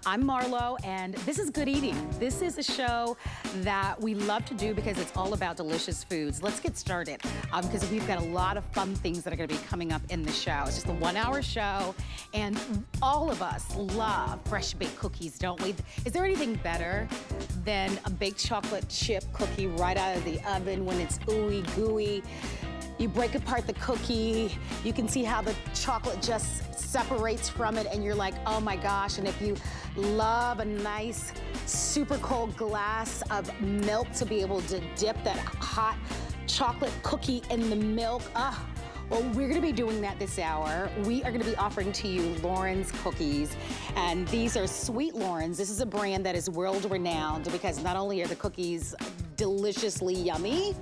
I'm Marlo, and this is Good Eating. This is a show that we love to do because it's all about delicious foods. Let's get started, because we've got a lot of fun things that are gonna be coming up in the show. It's just a 1-hour show, and all of us love fresh baked cookies, don't we? Is there anything better than a baked chocolate chip cookie right out of the oven when it's ooey gooey? You break apart the cookie, you can see how the chocolate just separates from it, and you're like, oh my gosh. And if you love a nice, super cold glass of milk to be able to dip that hot chocolate cookie in the milk, well, we're gonna be doing that this hour. We are gonna be offering to you Lauren's cookies, and these are Sweet Lauren's. This is a brand that is world renowned because not only are the cookies deliciously yummy,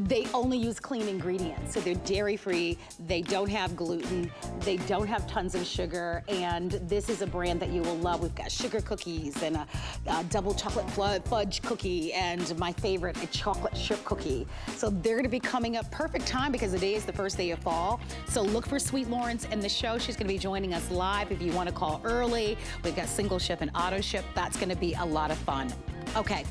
they only use clean ingredients. So they're dairy-free, they don't have gluten, they don't have tons of sugar, and this is a brand that you will love. We've got sugar cookies and a double chocolate fudge cookie, and my favorite, a chocolate chip cookie. So they're gonna be coming up perfect time because the day is the first day of fall. So look for Sweet Lauren's in the show. She's gonna be joining us live. If you wanna call early, we've got single ship and auto ship. That's gonna be a lot of fun. Okay.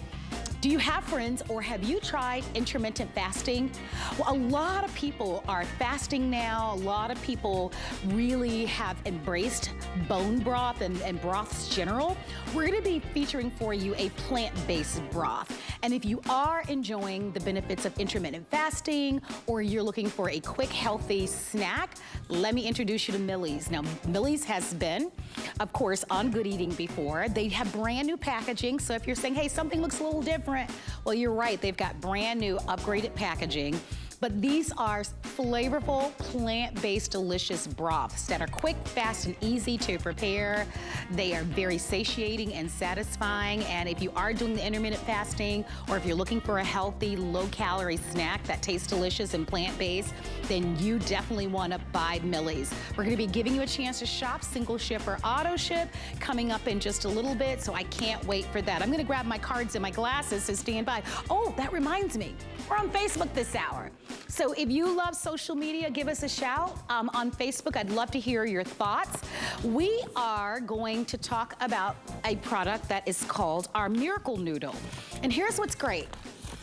Do you have friends, or have you tried intermittent fasting? Well, a lot of people are fasting now. A lot of people really have embraced bone broth and broths general. We're gonna be featuring for you a plant-based broth. And if you are enjoying the benefits of intermittent fasting, or you're looking for a quick, healthy snack, let me introduce you to Millie's. Now, Millie's has been, of course, on Good Eating before. They have brand new packaging, so if you're saying, hey, something looks a little different, well, you're right, they've got brand new upgraded packaging. But these are flavorful, plant-based, delicious broths that are quick, fast, and easy to prepare. They are very satiating and satisfying. And if you are doing the intermittent fasting, or if you're looking for a healthy, low-calorie snack that tastes delicious and plant-based, then you definitely want to buy Millie's. We're going to be giving you a chance to shop single ship or auto ship coming up in just a little bit, so I can't wait for that. I'm going to grab my cards and my glasses, so stand by. Oh, that reminds me, we're on Facebook this hour. So if you love social media, give us a shout on Facebook. I'd love to hear your thoughts. We are going to talk about a product that is called our Miracle Noodle. And here's what's great.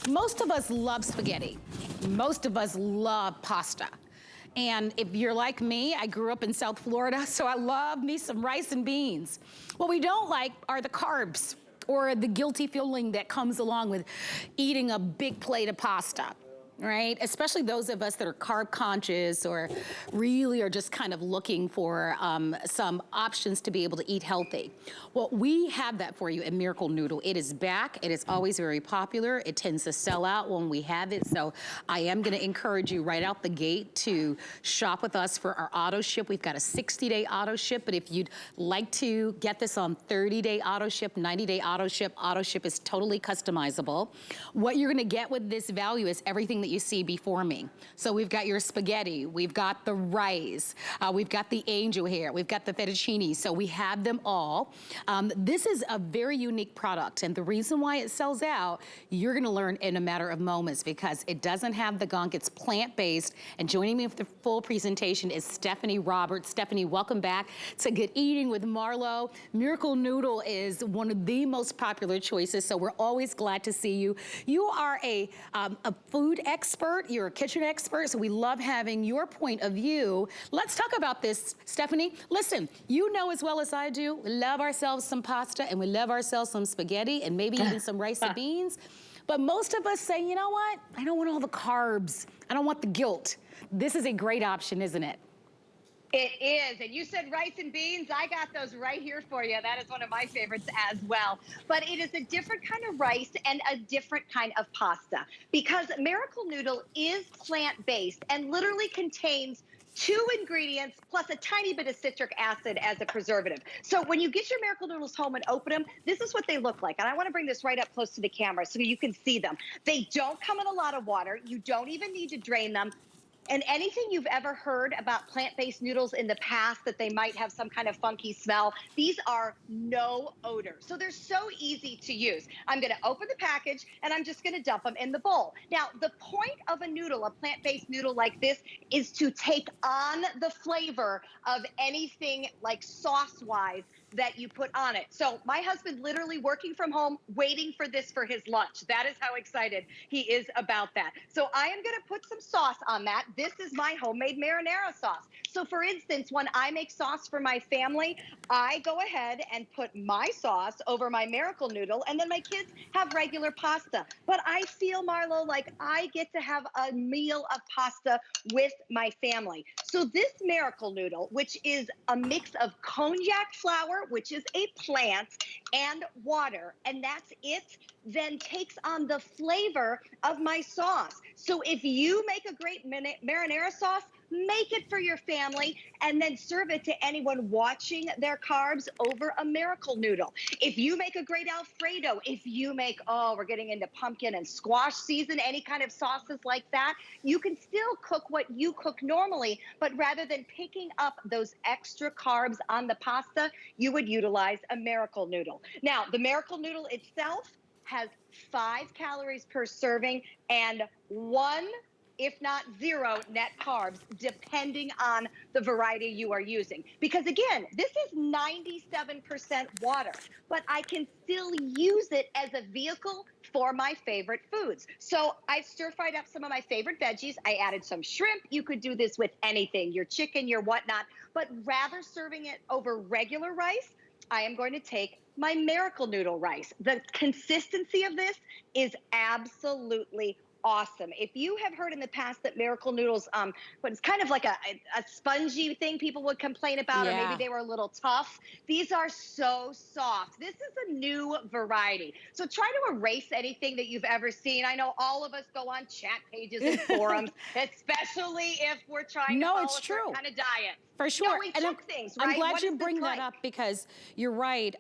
Most of us love spaghetti. Most of us love pasta. And if you're like me, I grew up in South Florida, so I love me some rice and beans. What we don't like are the carbs, or the guilty feeling that comes along with eating a big plate of pasta, right? Especially those of us that are carb conscious, or really are just kind of looking for some options to be able to eat healthy. Well, we have that for you in Miracle Noodle. It is back. It is always very popular. It tends to sell out when we have it. So I am gonna encourage you right out the gate to shop with us for our auto ship. We've got a 60-day auto ship, but if you'd like to get this on 30-day auto ship, 90-day auto ship is totally customizable. What you're gonna get with this value is everything that you see before me. So we've got your spaghetti, we've got the rice, we've got the angel hair, we've got the fettuccine, so we have them all. This is a very unique product, and the reason why it sells out, you're gonna learn in a matter of moments, because it doesn't have the gunk, it's plant-based, and joining me for the full presentation is Stephanie Roberts. Stephanie, welcome back to Good Eating with Marlo. Miracle Noodle is one of the most popular choices, so we're always glad to see you. You are a food expert, you're a kitchen expert, so we love having your point of view. Let's talk about this, Stephanie. Listen, you know as well as I do, we love ourselves some pasta, and we love ourselves some spaghetti, and maybe even some rice and beans. But most of us say, you know what? I don't want all the carbs. I don't want the guilt. This is a great option, isn't it? It is, and you said rice and beans. I got those right here for you. That is one of my favorites as well. But it is a different kind of rice and a different kind of pasta, because Miracle Noodle is plant-based and literally contains 2 ingredients plus a tiny bit of citric acid as a preservative. So when you get your Miracle Noodles home and open them, this is what they look like. And I want to bring this right up close to the camera so you can see them. They don't come in a lot of water. You don't even need to drain them. And anything you've ever heard about plant-based noodles in the past that they might have some kind of funky smell, these are no odor. So they're so easy to use. I'm gonna open the package and I'm just gonna dump them in the bowl. Now, the point of a noodle, a plant-based noodle like this, is to take on the flavor of anything like sauce-wise that you put on it. So my husband literally working from home, waiting for this for his lunch. That is how excited he is about that. So I am gonna put some sauce on that. This is my homemade marinara sauce. So for instance, when I make sauce for my family, I go ahead and put my sauce over my miracle noodle, and then my kids have regular pasta. But I feel, Marlo, like I get to have a meal of pasta with my family. So this miracle noodle, which is a mix of cognac flour, which is a plant, and water, and that's it, then takes on the flavor of my sauce. So if you make a great marinara sauce, make it for your family and then serve it to anyone watching their carbs over a miracle noodle. If you make a great Alfredo, if you make, oh, we're getting into pumpkin and squash season, any kind of sauces like that, you can still cook what you cook normally, but rather than picking up those extra carbs on the pasta, you would utilize a miracle noodle. Now, the miracle noodle itself has 5 calories per serving and 1, if not 0, net carbs, depending on the variety you are using. Because again, this is 97% water, but I can still use it as a vehicle for my favorite foods. So I stir-fried up some of my favorite veggies. I added some shrimp. You could do this with anything, your chicken, your whatnot, but rather serving it over regular rice, I am going to take my miracle noodle rice. The consistency of this is absolutely awesome. If you have heard in the past that miracle noodles, but it's kind of like a spongy thing people would complain about, or maybe they were a little tough. These are so soft. This is a new variety. So try to erase anything that you've ever seen. I know all of us go on chat pages and forums, especially if we're trying to follow a certain kind of diet. For sure. No, we cook things, right? I'm glad you bring that up because you're right.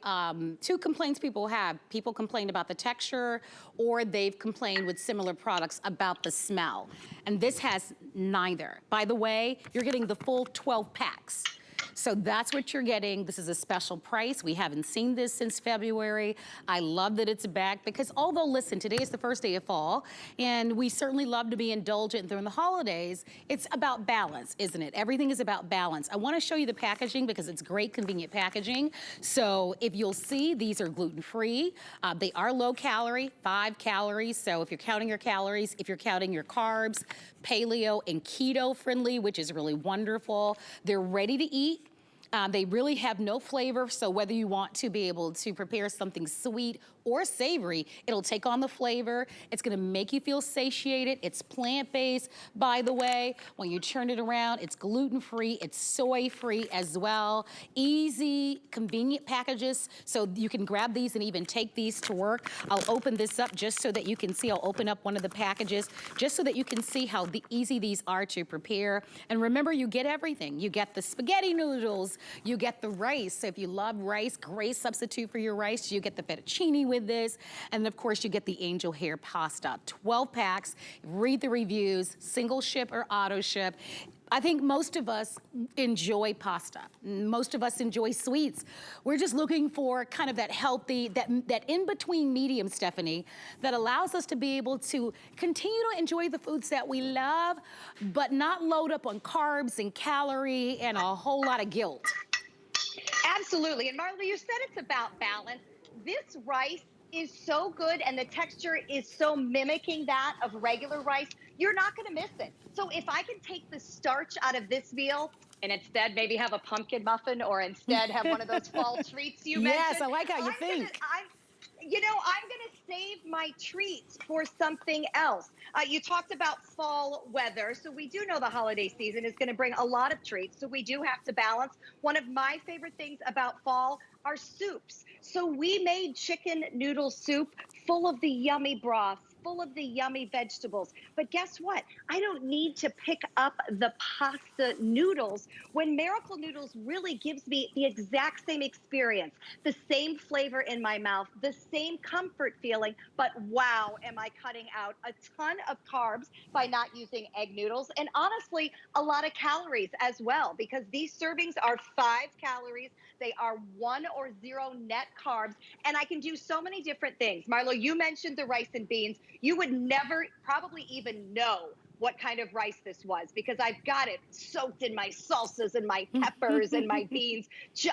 2 complaints people have. People complain about the texture, or they've complained with similar products about the smell. And this has neither. By the way, you're getting the full 12 packs. So that's what you're getting. This is a special price. We haven't seen this since February. I love that it's back because although, listen, today is the first day of fall, and we certainly love to be indulgent during the holidays, it's about balance, isn't it? Everything is about balance. I want to show you the packaging because it's great, convenient packaging. So if you'll see, these are gluten-free. They are low calorie, 5 calories. So if you're counting your calories, if you're counting your carbs, paleo and keto friendly, which is really wonderful. They're ready to eat. They really have no flavor, so whether you want to be able to prepare something sweet or savory, it'll take on the flavor. It's gonna make you feel satiated. It's plant-based, by the way. When you turn it around, it's gluten-free, it's soy-free as well. Easy, convenient packages, so you can grab these and even take these to work. I'll open this up just so that you can see. I'll open up one of the packages just so that you can see how easy these are to prepare. And remember, you get everything. You get the spaghetti noodles, you get the rice. So if you love rice, great substitute for your rice. You get the fettuccine with this. And of course, you get the angel hair pasta. 12 packs, read the reviews, single ship or auto ship. I think most of us enjoy pasta. Most of us enjoy sweets. We're just looking for kind of that healthy, that in-between medium, Stephanie, that allows us to be able to continue to enjoy the foods that we love, but not load up on carbs and calorie and a whole lot of guilt. Absolutely. And Marlo, you said it's about balance. This rice is so good and the texture is so mimicking that of regular rice, you're not going to miss it. So if I can take the starch out of this meal and instead maybe have a pumpkin muffin or instead have one of those fall treats you mentioned. Yes, I like how you think. You know, I'm going to save my treats for something else. You talked about fall weather. So we do know the holiday season is going to bring a lot of treats. So we do have to balance. One of my favorite things about fall are soups. So we made chicken noodle soup full of the yummy broths, full of the yummy vegetables. But guess what? I don't need to pick up the pasta noodles when Miracle Noodles really gives me the exact same experience, the same flavor in my mouth, the same comfort feeling, but wow, am I cutting out a ton of carbs by not using egg noodles, and honestly, a lot of calories as well, because these servings are 5 calories. They are 1 or 0 net carbs, and I can do so many different things. Marlo, you mentioned the rice and beans. You would never probably even know what kind of rice this was, because I've got it soaked in my salsas and my peppers and my beans.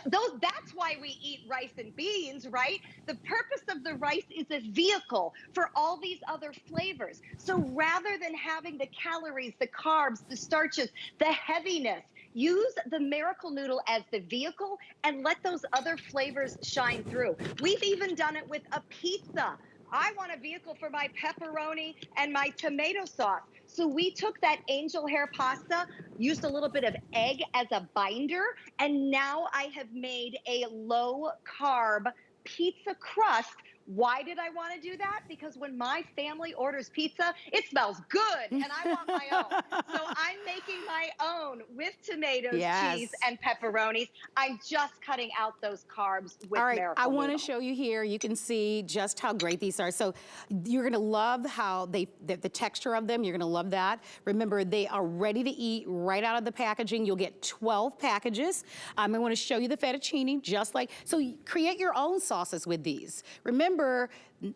That's why we eat rice and beans, right? The purpose of the rice is a vehicle for all these other flavors. So rather than having the calories, the carbs, the starches, the heaviness, use the Miracle Noodle as the vehicle and let those other flavors shine through. We've even done it with a pizza. I want a vehicle for my pepperoni and my tomato sauce. So we took that angel hair pasta, used a little bit of egg as a binder, and now I have made a low carb pizza crust. Why did I want to do that? Because when my family orders pizza, it smells good and I want my own. So I'm making my own with tomatoes, cheese, and pepperonis. I'm just cutting out those carbs with Miracle I want to Noodle. show you here. You can see just how great these are. So you're going to love how the texture of them. You're going to love that. Remember, they are ready to eat right out of the packaging. You'll get 12 packages. I want to show you the fettuccine, just like, so create your own sauces with these. Remember,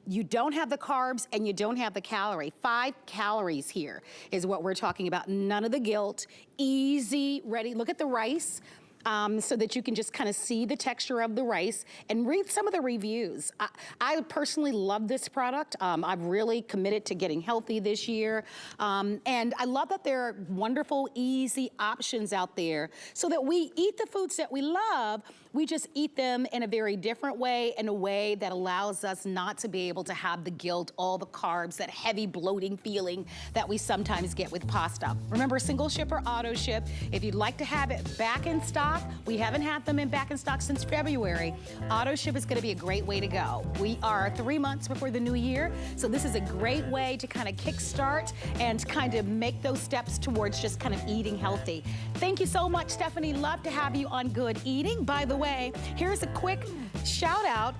you don't have the carbs and you don't have the calorie. 5 calories here is what we're talking about. None of the guilt, easy, ready. Look at the rice. So that you can just kind of see the texture of the rice and read some of the reviews. I personally love this product. I've really committed to getting healthy this year. And I love that there are wonderful, easy options out there so that we eat the foods that we love. We just eat them in a very different way, in a way that allows us not to be able to have the guilt, all the carbs, that heavy bloating feeling that we sometimes get with pasta. Remember, single ship or auto ship. If you'd like to have it back in stock, we haven't had them back in stock since February. Auto ship is going to be a great way to go. We are 3 months before the new year, so this is a great way to kind of kickstart and kind of make those steps towards just kind of eating healthy. Thank you so much, Stephanie. Love to have you on Good Eating. By the way, here's a quick shout out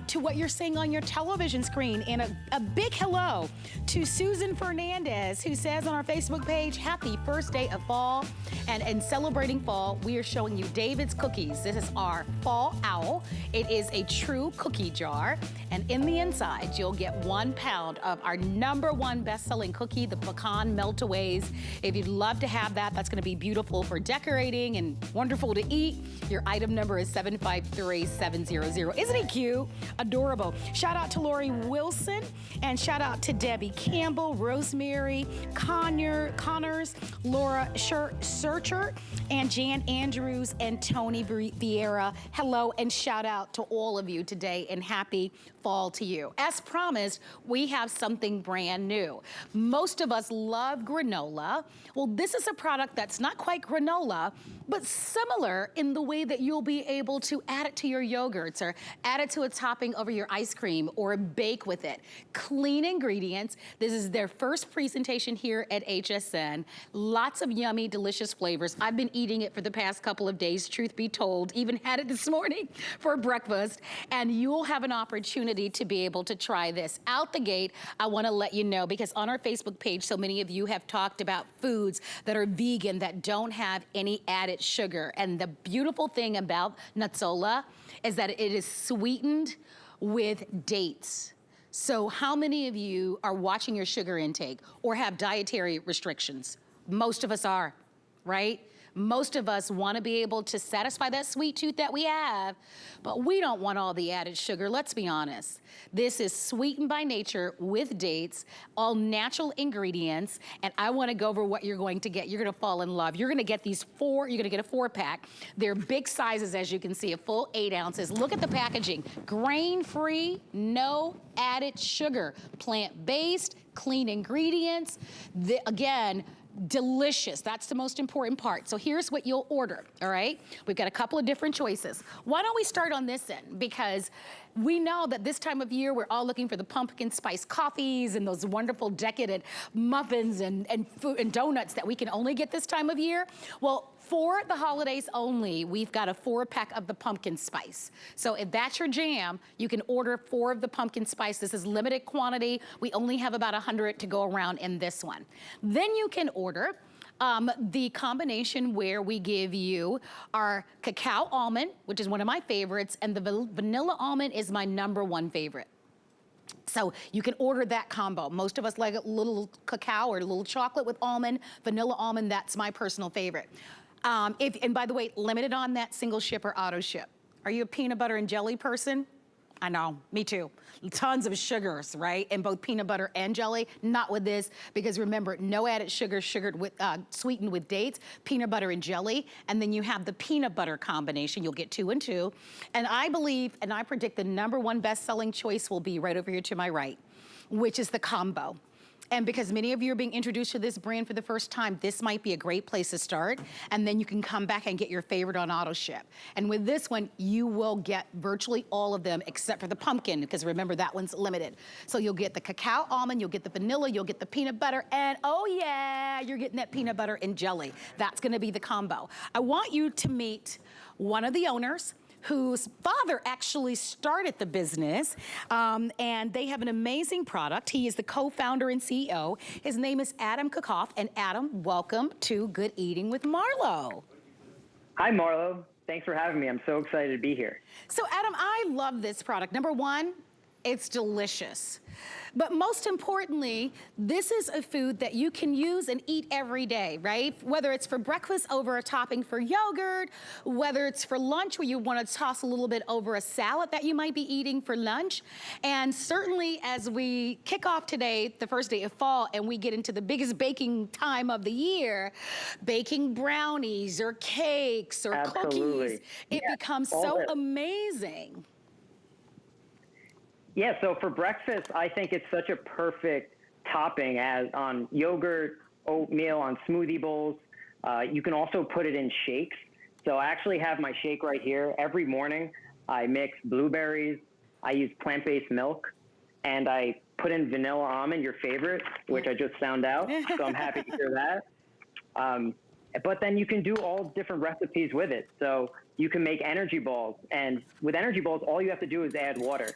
to what you're seeing on your television screen, and a big hello to Susan Fernandez, who says on our Facebook page, happy first day of fall, and celebrating fall, we are showing you David's Cookies. This is our fall owl. It is a true cookie jar, and in the inside, you'll get 1 pound of our #1 best-selling cookie, the pecan meltaways. If you'd love to have that, that's gonna be beautiful for decorating and wonderful to eat. Your item number is 753700. Isn't it cute? Adorable. Shout out to Lori Wilson, and shout out to Debbie Campbell, Rosemary Connors, Laura Searcher, and Jan Andrews and Tony Vieira. Hello, and shout out to all of you today, and happy fall to you. As promised, we have something brand new. Most of us love granola. Well, this is a product that's not quite granola, but similar in the way that you'll be able to add it to your yogurts or add it to a topping over your ice cream or bake with it. Clean ingredients. This is their first presentation here at HSN. Lots of yummy, delicious flavors. I've been eating it for the past couple of days, truth be told. Even had it this morning for breakfast. And you'll have an opportunity to be able to try this. Out the gate, I want to let you know, because on our Facebook page, so many of you have talked about foods that are vegan, that don't have any added sugar. And the beautiful thing about Nutsola is that it is sweetened with dates. So how many of you are watching your sugar intake or have dietary restrictions? Most of us are, right? Most of us want to be able to satisfy that sweet tooth that we have, but we don't want all the added sugar, let's be honest. This is sweetened by nature with dates, all natural ingredients, and I want to go over what you're going to get. You're going to fall in love. You're going to get these you're going to get a 4-pack. They're big sizes, as you can see, a full 8 ounces. Look at the packaging. Grain-free, no added sugar, plant-based, clean ingredients. Again, delicious. That's the most important part. So here's what you'll order, all right? We've got a couple of different choices. Why don't we start on this end? Because we know that this time of year, we're all looking for the pumpkin spice coffees and those wonderful decadent muffins and food and donuts that we can only get this time of year. Well, for the holidays only, we've got a 4-pack of the pumpkin spice. So if that's your jam, you can order 4 of the pumpkin spice. This is limited quantity. We only have about 100 to go around in this one. Then you can order the combination where we give you our cacao almond, which is one of my favorites, and the vanilla almond is my #1 favorite. So you can order that combo. Most of us like a little cacao or a little chocolate with almond, vanilla almond. That's my personal favorite. And by the way, limited on that single ship or auto ship. Are you a peanut butter and jelly person? I know, me too. Tons of sugars, right? In both peanut butter and jelly. Not with this, because remember, no added sugar, sweetened with dates, peanut butter and jelly, and then you have the peanut butter combination. You'll get 2 and 2. And I believe, and I predict the #1 best-selling choice will be right over here to my right, which is the combo. And because many of you are being introduced to this brand for the first time, this might be a great place to start. And then you can come back and get your favorite on auto ship. And with this one, you will get virtually all of them except for the pumpkin, because remember, that one's limited. So you'll get the cacao almond, you'll get the vanilla, you'll get the peanut butter, and oh yeah, you're getting that peanut butter and jelly. That's gonna be the combo. I want you to meet one of the owners, whose father actually started the business, and they have an amazing product. He is the co-founder and CEO. His name is Adam Kukoff, and Adam, welcome to Good Eating with Marlo. Hi, Marlo. Thanks for having me. I'm so excited to be here. So Adam, I love this product. #1, it's delicious. But most importantly, this is a food that you can use and eat every day, right? Whether it's for breakfast over a topping for yogurt, whether it's for lunch where you want to toss a little bit over a salad that you might be eating for lunch. And certainly as we kick off today, the first day of fall, and we get into the biggest baking time of the year, baking brownies or cakes or cookies, it becomes so amazing. Yeah, so for breakfast, I think it's such a perfect topping as on yogurt, oatmeal, on smoothie bowls. You can also put it in shakes. So I actually have my shake right here. Every morning, I mix blueberries, I use plant-based milk, and I put in vanilla almond, your favorite, which I just found out. So I'm happy to hear that. But then you can do all different recipes with it. So you can make energy balls. And with energy balls, all you have to do is add water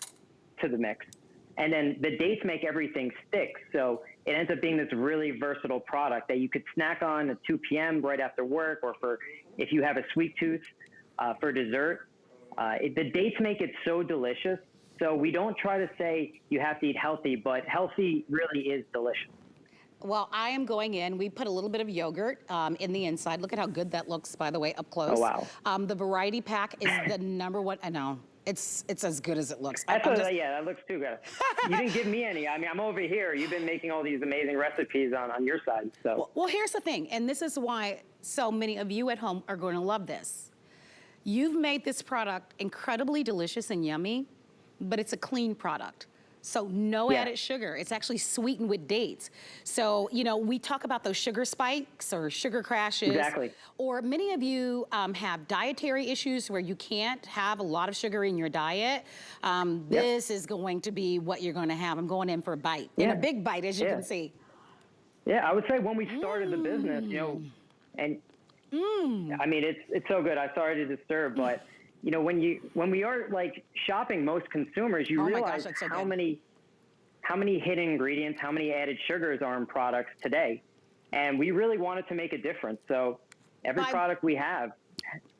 to the mix. And then the dates make everything stick. So it ends up being this really versatile product that you could snack on at 2 p.m. right after work, or for if you have a sweet tooth for dessert. The dates make it so delicious. So we don't try to say you have to eat healthy, but healthy really is delicious. Well, I am going in. We put a little bit of yogurt in the inside. Look at how good that looks, by the way, up close. Oh, wow. The variety pack is the #1. I know. It's as good as it looks. Yeah, that looks too good. You didn't give me any. I mean, I'm over here. You've been making all these amazing recipes on your side. So. Well, here's the thing, and this is why so many of you at home are going to love this. You've made this product incredibly delicious and yummy, but it's a clean product. So no added sugar. It's actually sweetened with dates. So, you know, we talk about those sugar spikes or sugar crashes. Exactly. Or many of you have dietary issues where you can't have a lot of sugar in your diet. This is going to be what you're going to have. I'm going in for a bite, and a big bite, as you can see. Yeah, I would say when we started the business, you know, and I mean, it's so good. I'm sorry to disturb, but you know, when we are like shopping most consumers, you realize how many hidden ingredients, how many added sugars are in products today. And we really wanted to make a difference. So every product we have,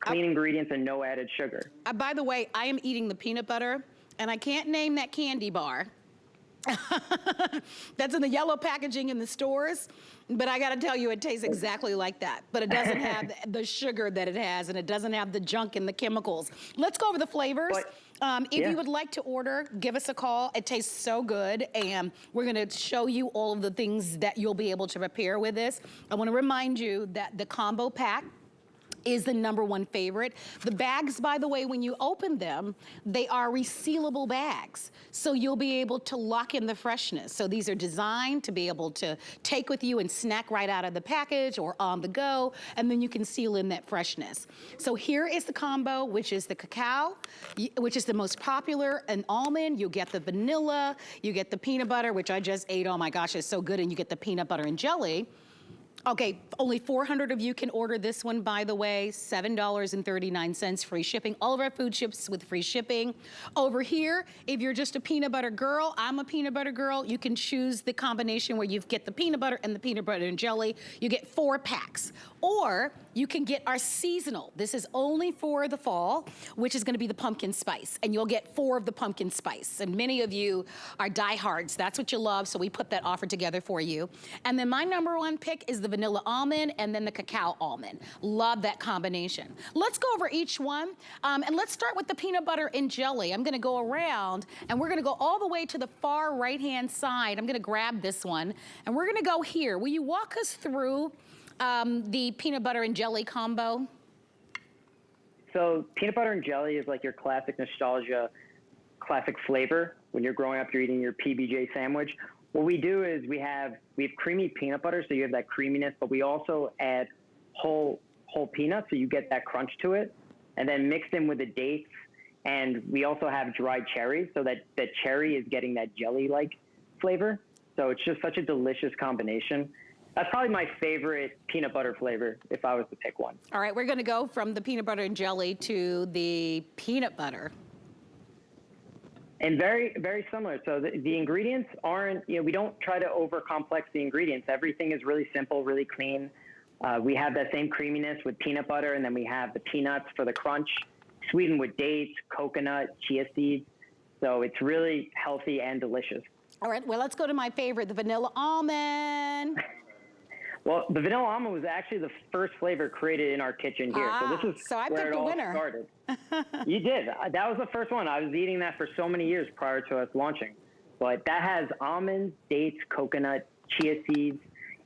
clean ingredients and no added sugar. By the way, I am eating the peanut butter, and I can't name that candy bar. That's in the yellow packaging in the stores, but I gotta tell you, it tastes exactly like that. But it doesn't have the sugar that it has, and it doesn't have the junk and the chemicals. Let's go over the flavors. If you would like to order, give us a call. It tastes so good, and we're gonna show you all of the things that you'll be able to prepare with this. I wanna remind you that the combo pack is the #1 favorite. The bags, by the way, when you open them, they are resealable bags. So you'll be able to lock in the freshness. So these are designed to be able to take with you and snack right out of the package or on the go, and then you can seal in that freshness. So here is the combo, which is the cacao, which is the most popular, and almond. You get the vanilla, you get the peanut butter, which I just ate. Oh my gosh, it's so good. And you get the peanut butter and jelly. Okay, only 400 of you can order this one, by the way, $7.39, free shipping. All of our food ships with free shipping. Over here, if you're just a peanut butter girl, I'm a peanut butter girl, you can choose the combination where you get the peanut butter and the peanut butter and jelly. You get 4 packs. Or you can get our seasonal. This is only for the fall, which is gonna be the pumpkin spice. And you'll get 4 of the pumpkin spice. And many of you are diehards. That's what you love, so we put that offer together for you. And then my #1 pick is the vanilla almond and then the cacao almond. Love that combination. Let's go over each one. And let's start with the peanut butter and jelly. I'm gonna go around and we're gonna go all the way to the far right-hand side. I'm gonna grab this one and we're gonna go here. Will you walk us through the peanut butter and jelly combo? So peanut butter and jelly is like your classic nostalgia, classic flavor. When you're growing up, you're eating your PBJ sandwich. What we do is we have creamy peanut butter, so you have that creaminess, but we also add whole peanuts, so you get that crunch to it, and then mixed in with the dates. And we also have dried cherries, so that the cherry is getting that jelly-like flavor. So it's just such a delicious combination. That's probably my favorite peanut butter flavor if I was to pick one. All right, we're gonna go from the peanut butter and jelly to the peanut butter. And very, very similar. So the ingredients aren't, we don't try to over-complex the ingredients. Everything is really simple, really clean. We have that same creaminess with peanut butter, and then we have the peanuts for the crunch, sweetened with dates, coconut, chia seeds. So it's really healthy and delicious. All right, well, let's go to my favorite, the vanilla almond. Well, the vanilla almond was actually the first flavor created in our kitchen here. So this is where it all started. You did. That was the first one. I was eating that for so many years prior to us launching. But that has almonds, dates, coconut, chia seeds.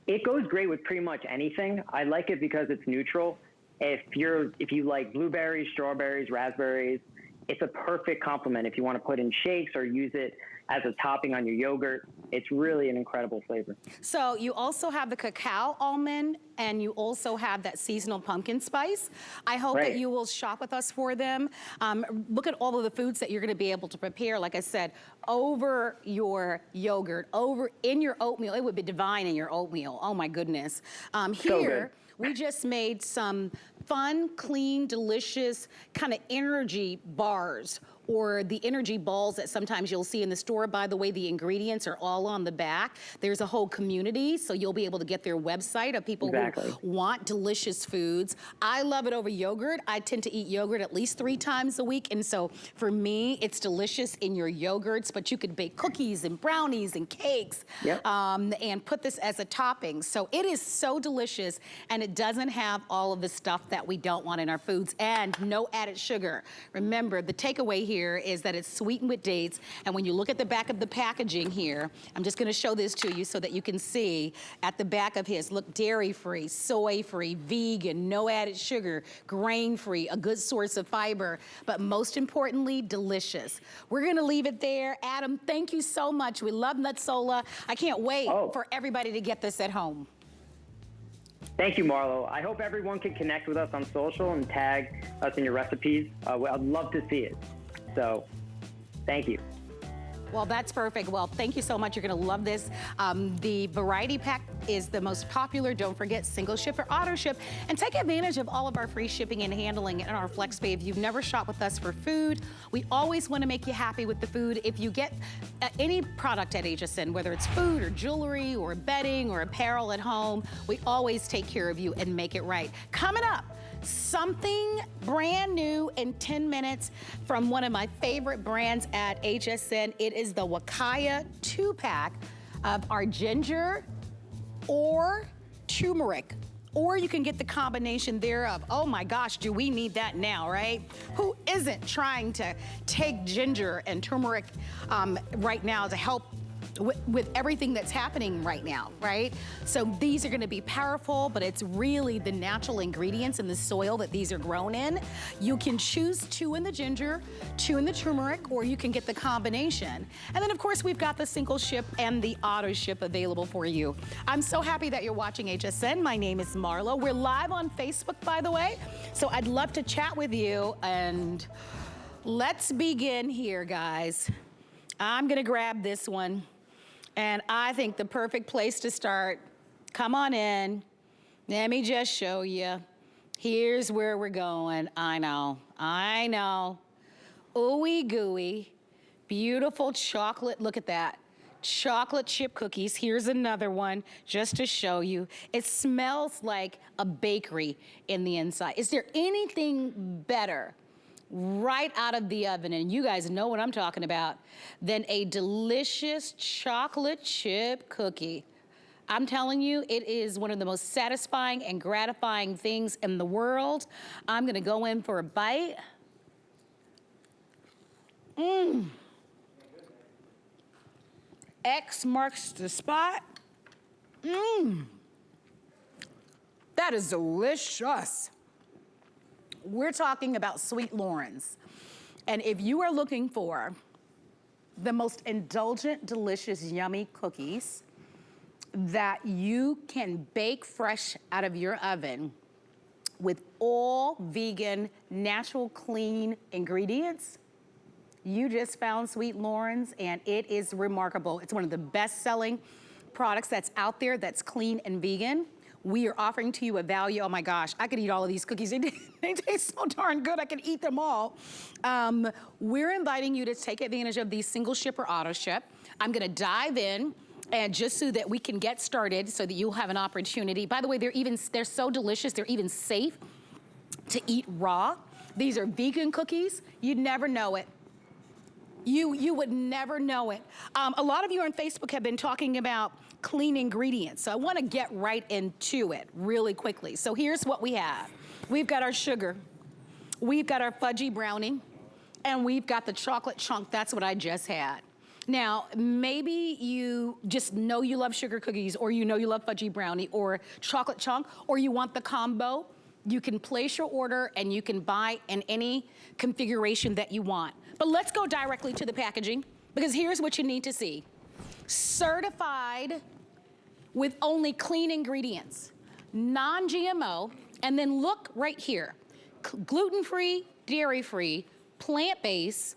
It goes great with pretty much anything. I like it because it's neutral. If you like blueberries, strawberries, raspberries, it's a perfect complement if you want to put in shakes or use it as a topping on your yogurt. It's really an incredible flavor. So you also have the cacao almond and you also have that seasonal pumpkin spice. I hope that you will shop with us for them. Look at all of the foods that you're gonna be able to prepare, like I said, over your yogurt, over in your oatmeal. It would be divine in your oatmeal. Oh my goodness. Here, we just made some fun, clean, delicious kind of energy bars or the energy balls that sometimes you'll see in the store. By the way, the ingredients are all on the back. There's a whole community, so you'll be able to get their website of people who want delicious foods. I love it over yogurt. I tend to eat yogurt at least 3 times a week, and so for me, it's delicious in your yogurts, but you could bake cookies and brownies and cakes and put this as a topping. So it is so delicious, and it doesn't have all of the stuff that we don't want in our foods, and no added sugar. Remember, the takeaway here is that it's sweetened with dates, and when you look at the back of the packaging here, I'm just gonna show this to you so that you can see at the back of his, look, dairy-free, soy-free, vegan, no added sugar, grain-free, a good source of fiber, but most importantly, delicious. We're gonna leave it there. Adam, thank you so much. We love Nutsola. I can't wait for everybody to get this at home. Thank you, Marlo. I hope everyone can connect with us on social and tag us in your recipes. I'd love to see it. So, thank you. Well, that's perfect. Well, thank you so much. You're gonna love this. The variety pack is the most popular. Don't forget single ship or auto ship, and take advantage of all of our free shipping and handling in our FlexPay. If you've never shopped with us for food, we always wanna make you happy with the food. If you get any product at HSN, whether it's food or jewelry or bedding or apparel at home, we always take care of you and make it right. Coming up, something brand new in 10 minutes from one of my favorite brands at HSN. It is the Wakaya 2-pack of our ginger or turmeric, or you can get the combination thereof. Oh my gosh, do we need that now, right? Who isn't trying to take ginger and turmeric right now to help with everything that's happening right now, right? So these are gonna be powerful, but it's really the natural ingredients in the soil that these are grown in. You can choose 2 in the ginger, 2 in the turmeric, or you can get the combination. And then of course, we've got the single ship and the auto ship available for you. I'm so happy that you're watching HSN. My name is Marlo. We're live on Facebook, by the way. So I'd love to chat with you, and let's begin here, guys. I'm gonna grab this one. And I think the perfect place to start, come on in. Let me just show you. Here's where we're going. I know. Ooey gooey, beautiful chocolate. Look at that. chocolate chip cookies. Here's another one just to show you. It smells like a bakery in the inside. Is there anything better right out of the oven, and you guys know what I'm talking about, than a delicious chocolate chip cookie? I'm telling you, it is one of the most satisfying and gratifying things in the world. I'm gonna go in for a bite. X marks the spot. That is delicious. We're talking about Sweet Loren's. And if you are looking for the most indulgent, delicious, yummy cookies that you can bake fresh out of your oven with all vegan, natural, clean ingredients, you just found Sweet Loren's, and it is remarkable. It's one of the best-selling products that's out there that's clean and vegan. We are offering to you a value. Oh my gosh, I could eat all of these cookies. They taste so darn good, I could eat them all. We're inviting you to take advantage of these single ship or auto ship. I'm gonna dive in, and just so that we can get started, so that you'll have an opportunity. By the way, they're so delicious, they're even safe to eat raw. These are vegan cookies. You'd never know it. You would never know it. A lot of you on Facebook have been talking about clean ingredients, so I wanna get right into it really quickly. So here's what we have. We've got our sugar, we've got our fudgy brownie, and we've got the chocolate chunk. That's what I just had. Now, maybe you just know you love sugar cookies, or you know you love fudgy brownie, or chocolate chunk, or you want the combo. You can place your order and you can buy in any configuration that you want. But let's go directly to the packaging, because here's what you need to see. Certified with only clean ingredients, non-GMO, and then look right here. Gluten-free, dairy-free, plant-based,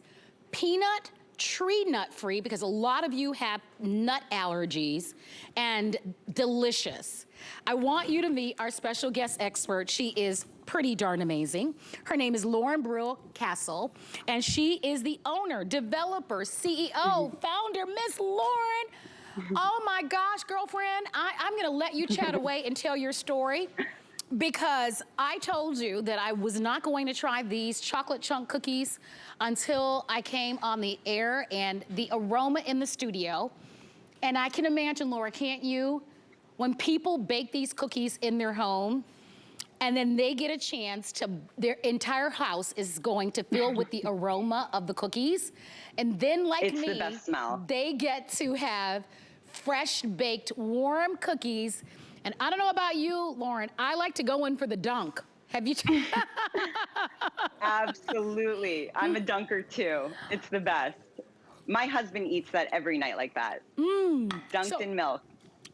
peanut, tree nut-free, because a lot of you have nut allergies, and delicious. I want you to meet our special guest expert. She is pretty darn amazing. Her name is Lauren Brill Castle, and she is the owner, developer, CEO, founder, Miss Lauren. Oh my gosh, girlfriend, I'm gonna let you chat away and tell your story, because I told you that I was not going to try these chocolate chunk cookies until I came on the air, and the aroma in the studio. And I can imagine, Laura, can't you? When people bake these cookies in their home, and then they get a chance to, their entire house is going to fill with the aroma of the cookies. And then like it's me, the best smell. They get to have fresh baked, warm cookies. And I don't know about you, Lauren, I like to go in for the dunk. Have you tried? Absolutely. I'm a dunker too. It's the best. My husband eats that every night like that. Dunked in milk.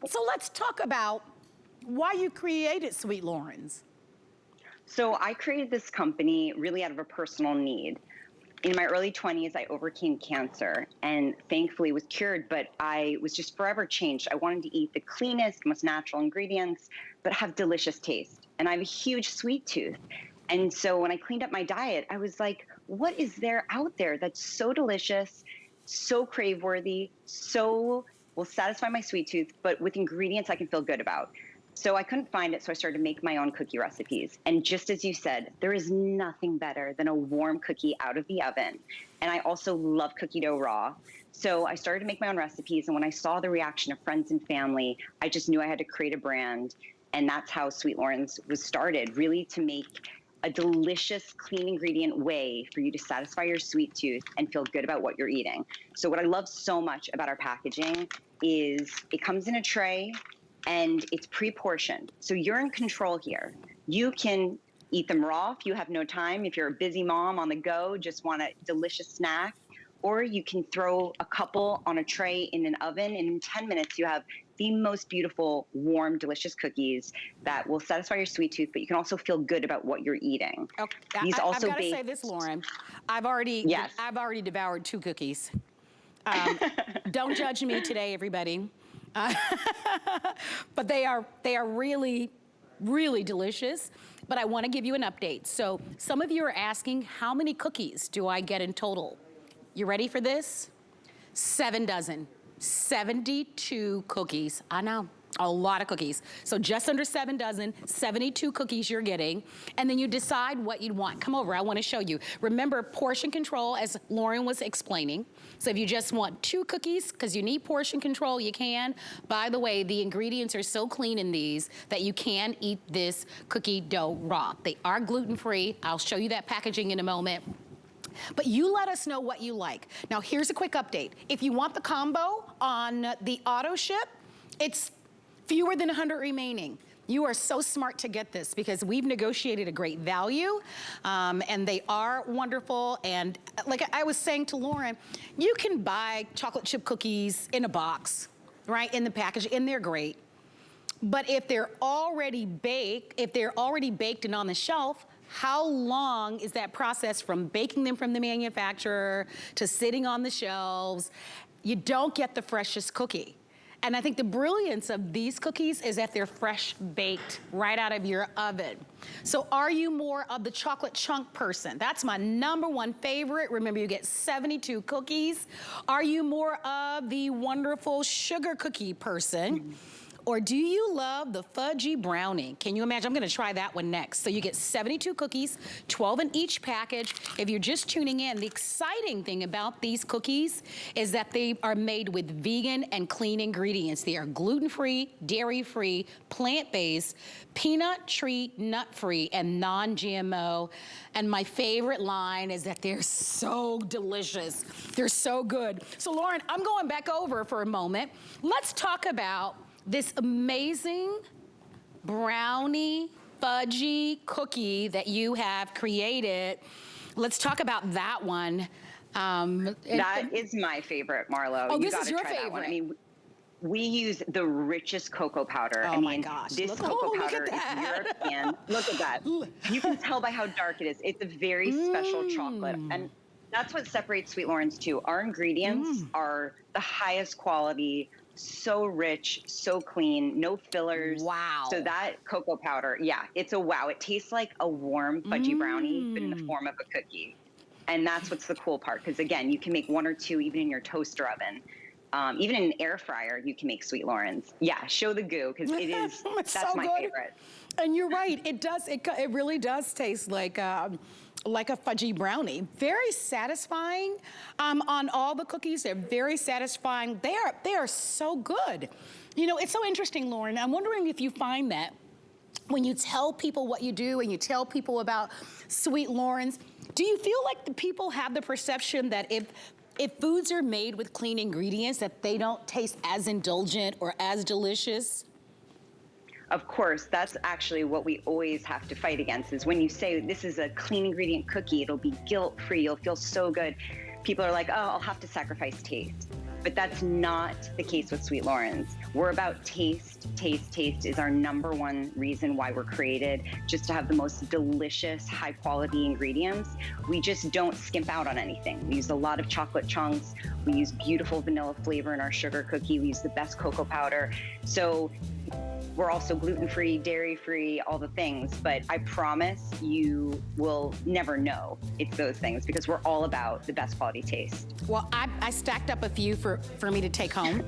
So let's talk about why you created Sweet Loren's. So I created this company really out of a personal need. In my early 20s, I overcame cancer and thankfully was cured, but I was just forever changed. I wanted to eat the cleanest, most natural ingredients, but have delicious taste. And I have a huge sweet tooth. And so when I cleaned up my diet, I was like, what is there out there that's so delicious, so crave-worthy, so will satisfy my sweet tooth, but with ingredients I can feel good about? So I couldn't find it, so I started to make my own cookie recipes. And just as you said, there is nothing better than a warm cookie out of the oven. And I also love cookie dough raw. So I started to make my own recipes, and when I saw the reaction of friends and family, I just knew I had to create a brand. And that's how Sweet Loren's was started, really to make a delicious, clean ingredient way for you to satisfy your sweet tooth and feel good about what you're eating. So what I love so much about our packaging is it comes in a tray, and it's pre-portioned. So you're in control here. You can eat them raw if you have no time, if you're a busy mom on the go, just want a delicious snack, or you can throw a couple on a tray in an oven, and in 10 minutes you have the most beautiful, warm, delicious cookies that will satisfy your sweet tooth, but you can also feel good about what you're eating. Okay. These I've also got to say this, Lauren. I've already devoured 2 cookies. Don't judge me today, everybody. But they are really, really delicious. But I want to give you an update. So some of you are asking, how many cookies do I get in total? You ready for this? 7 dozen. 72 cookies. I know. A lot of cookies. So just under 7 dozen, 72 cookies you're getting. And then you decide what you want. Come over, I wanna show you. Remember, portion control, as Lauren was explaining. So if you just want 2 cookies, because you need portion control, you can. By the way, the ingredients are so clean in these that you can eat this cookie dough raw. They are gluten-free. I'll show you that packaging in a moment. But you let us know what you like. Now here's a quick update. If you want the combo on the auto ship, it's fewer than 100 remaining. You are so smart to get this because we've negotiated a great value, and they are wonderful. And like I was saying to Lauren, you can buy chocolate chip cookies in a box, right, in the package, and they're great. But if they're already baked, and on the shelf, how long is that process from baking them from the manufacturer to sitting on the shelves? You don't get the freshest cookie. And I think the brilliance of these cookies is that they're fresh baked right out of your oven. So are you more of the chocolate chunk person? That's my #1 favorite. Remember, you get 72 cookies. Are you more of the wonderful sugar cookie person? Or do you love the fudgy brownie? Can you imagine? I'm gonna try that one next. So you get 72 cookies, 12 in each package. If you're just tuning in, the exciting thing about these cookies is that they are made with vegan and clean ingredients. They are gluten-free, dairy-free, plant-based, peanut, tree, nut-free, and non-GMO. And my favorite line is that they're so delicious. They're so good. So Lauren, I'm going back over for a moment. Let's talk about this amazing brownie fudgy cookie that you have created. Let's talk about that one. That is my favorite, Marlo. Oh, you this gotta is your try favorite. That one. I mean, we use the richest cocoa powder. Oh my gosh. This cocoa powder is European. Look at that. You can tell by how dark it is. It's a very special chocolate. And that's what separates Sweet Lauren's too. Our ingredients are the highest quality, so rich, so clean, no fillers. Wow. So that cocoa powder, yeah, it's a wow. It tastes like a warm fudgy brownie, but in the form of a cookie. And that's what's the cool part, because again, you can make 1 or 2 even in your toaster oven. Even in an air fryer, you can make Sweet Lauren's. Yeah, show the goo, because it is, that's so my good. favorite. And you're right, it does, it really does taste like a fudgy brownie. Very satisfying on all the cookies. They're very satisfying. They are so good. You know, it's so interesting, Lauren. I'm wondering if you find that when you tell people what you do and you tell people about Sweet Lauren's, do you feel like the people have the perception that if foods are made with clean ingredients, that they don't taste as indulgent or as delicious? Of course, that's actually what we always have to fight against, is when you say this is a clean ingredient cookie, it'll be guilt-free, you'll feel so good. People are like, oh, I'll have to sacrifice taste. But that's not the case with Sweet Lauren's. We're about taste. Taste is our #1 reason why we're created, just to have the most delicious, high quality ingredients. We just don't skimp out on anything. We use a lot of chocolate chunks. We use beautiful vanilla flavor in our sugar cookie. We use the best cocoa powder. So we're also gluten-free, dairy-free, all the things, but I promise you will never know it's those things, because we're all about the best quality taste. Well, I stacked up a few for me to take home.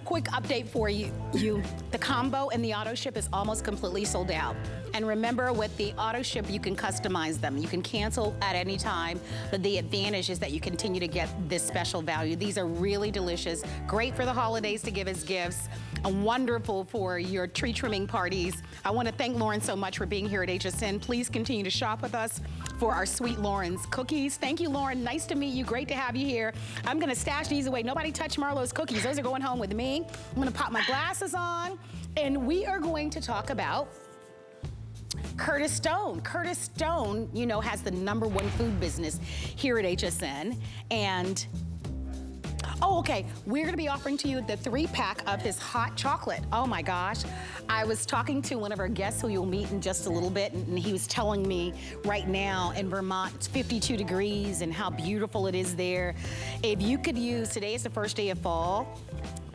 Quick update for you. The combo and the auto ship is almost completely sold out. And remember, with the auto ship, you can customize them. You can cancel at any time, but the advantage is that you continue to get this special value. These are really delicious, great for the holidays to give as gifts, and wonderful for your tree trimming parties. I want to thank Lauren so much for being here at HSN. Please continue to shop with us for our Sweet Lauren's cookies. Thank you, Lauren. Nice to meet you. Great to have you here. I'm going to stash these away. Nobody touch Marlo's cookies. Those are going home with me. I'm going to pop my glasses on, and we are going to talk about Curtis Stone. Curtis Stone, you know, has the #1 food business here at HSN. And, oh, okay, we're gonna be offering to you the 3-pack of his hot chocolate. Oh my gosh. I was talking to one of our guests who you'll meet in just a little bit, and he was telling me right now in Vermont, it's 52 degrees and how beautiful it is there. If you could use, today is the first day of fall,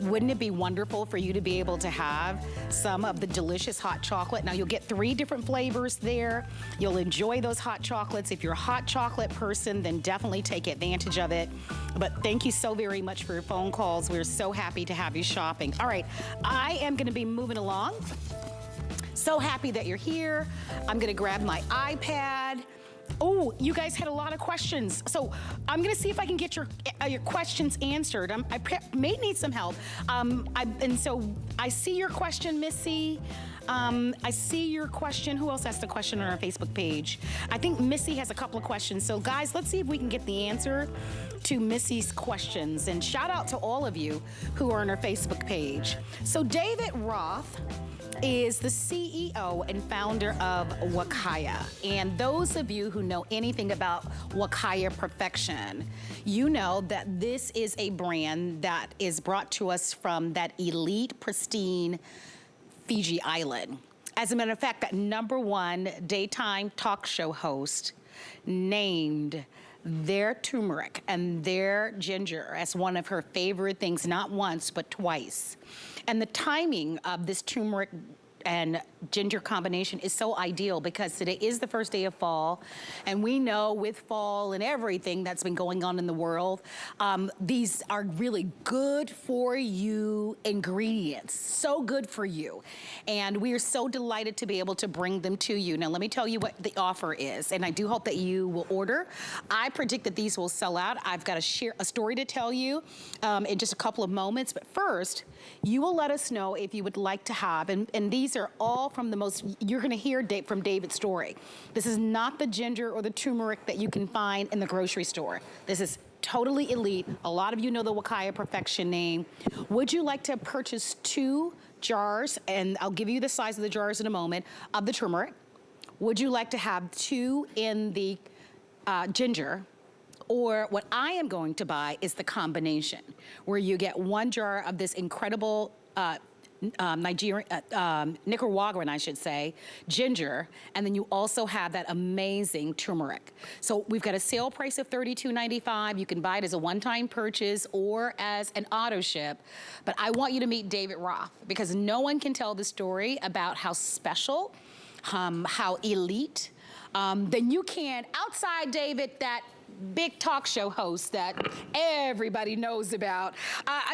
wouldn't it be wonderful for you to be able to have some of the delicious hot chocolate? Now, you'll get 3 different flavors there. You'll enjoy those hot chocolates. If you're a hot chocolate person, then definitely take advantage of it. But thank you so very much for your phone calls. We're so happy to have you shopping. All right, I am gonna be moving along. So happy that you're here. I'm gonna grab my iPad. Oh, you guys had a lot of questions. So I'm gonna see if I can get your questions answered. I may need some help. And so I see your question, Missy. I see your question. Who else asked a question on our Facebook page? I think Missy has a couple of questions. So guys, let's see if we can get the answer to Missy's questions. And shout out to all of you who are on our Facebook page. So David Roth is the CEO and founder of Wakaya. And those of you who know anything about Wakaya Perfection, you know that this is a brand that is brought to us from that elite, pristine Fiji island. As a matter of fact, that #1 daytime talk show host named their turmeric and their ginger as one of her favorite things, not once, but twice. And the timing of this turmeric and ginger combination is so ideal because today is the first day of fall, and we know with fall and everything that's been going on in the world, these are really good for you ingredients, so good for you. And we are so delighted to be able to bring them to you. Now, let me tell you what the offer is, and I do hope that you will order. I predict that these will sell out. I've got a story to tell you in just a couple of moments, but first, you will let us know if you would like to have, and these are all from the most, you're gonna hear from David's story. This is not the ginger or the turmeric that you can find in the grocery store. This is totally elite. A lot of you know the Wakaya Perfection name. Would you like to purchase 2 jars, and I'll give you the size of the jars in a moment, of the turmeric? Would you like to have 2 in the ginger? Or what I am going to buy is the combination, where you get 1 jar of this incredible Nicaraguan, I should say, ginger, and then you also have that amazing turmeric. So we've got a sale price of $32.95. You can buy it as a one-time purchase or as an auto ship. But I want you to meet David Roth, because no one can tell the story about how special, how elite, than you can outside, David, that big talk show host that everybody knows about.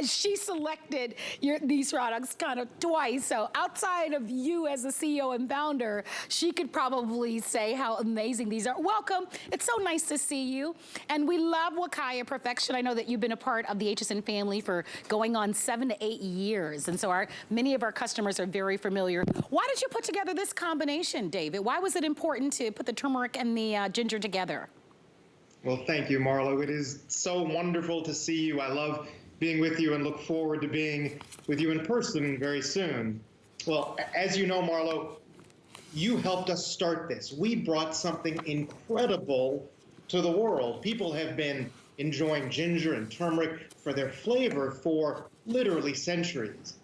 She selected these products kind of twice. So outside of you as the CEO and founder, she could probably say how amazing these are. Welcome. It's so nice to see you. And we love Wakaya Perfection. I know that you've been a part of the HSN family for going on 7 to 8 years. And so many of our customers are very familiar. Why did you put together this combination, David? Why was it important to put the turmeric and the ginger together? Well, thank you, Marlo. It is so wonderful to see you. I love being with you and look forward to being with you in person very soon. Well, as you know, Marlo, you helped us start this. We brought something incredible to the world. People have been enjoying ginger and turmeric for their flavor for literally centuries.